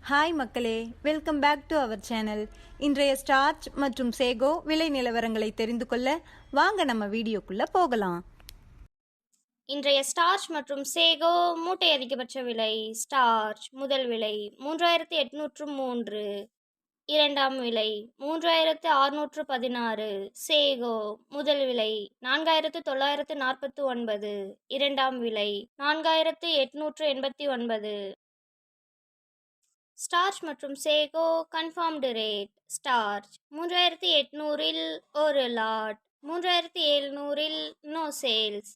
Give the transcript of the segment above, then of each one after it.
Hi மக்களே, welcome back to our channel. இன்றைய starch மற்றும் சேகோ விலை நிலவரங்களை தெரிந்து கொள்ள வாங்க நம்ம வீடியோக்குள்ள போகலாம். இன்றைய ஸ்டார்ச் மற்றும் சேகோ மூட்டை அதிகபட்ச விலை. ஸ்டார்ச் முதல் விலை 3803, இரண்டாம் விலை 3616. சேகோ முதல் விலை 4949, இரண்டாம் விலை 4889. ஸ்டார்ச் மற்றும் சேகோ கன்ஃபார்ம்டு ரேட். ஸ்டார்ச் 3800-இல் ஒரு லாட், 3700-இல் நோ சேல்ஸ்,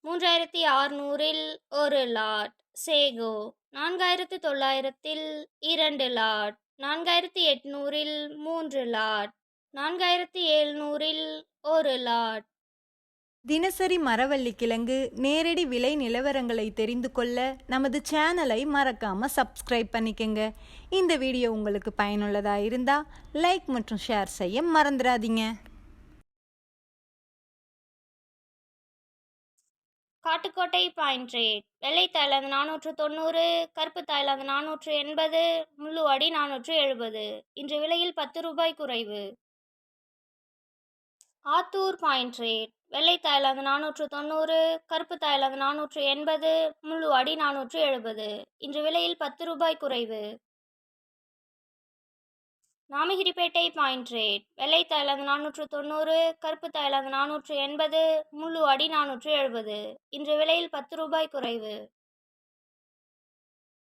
3600-இல் ஒரு லாட். சேகோ 4900-இல் 2 லாட், 4800-இல் 3 லாட், 4700-இல் ஒரு லாட். தினசரி மரவள்ளி கிழங்கு நேரடி விலை நிலவரங்களை தெரிந்து கொள்ள நமது சேனலை மறக்காம சப்ஸ்கிரைப் பண்ணிக்கங்க. இந்த வீடியோ உங்களுக்கு பயனுள்ளதாக இருந்தால் லைக் மற்றும் ஷேர் செய்ய மறந்துடாதீங்க. Kattukottai point rate. வெள்ளை தாய்லாந்து 490, கருப்பு தாய்லாந்து 480, முள்ளுவாடி 470. இன்று விலையில் 10 ரூபாய் குறைவு. Attur point rate. வெள்ளை தாய்லாந்து 490, கருப்பு தாய்லாந்து 480, முள்ளுவாடி 470. இன்று விலையில் 10 ரூபாய் குறைவு. Namagiripettai point rate. வெள்ளை தாய்லாந்து 490, கருப்பு தாய்லாந்து 480, முள்ளுவாடி 470. இன்று விலையில் 10 ரூபாய் குறைவு.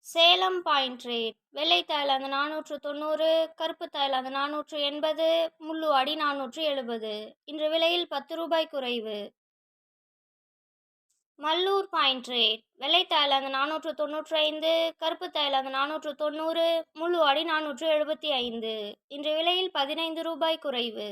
Salem point rate. வெள்ளை தாய்லாந்து 490, கருப்பு தாய்லாந்து 480, முள்ளுவாடி 470. இன்று விலையில் 10 ரூபாய் குறைவு. Mallur point rate. வெள்ளை தாய்லாந்து 495, கருப்பு தாய்லாந்து 490, முள்ளுவாடி 475. இன்று விலையில் 15 ரூபாய் குறைவு.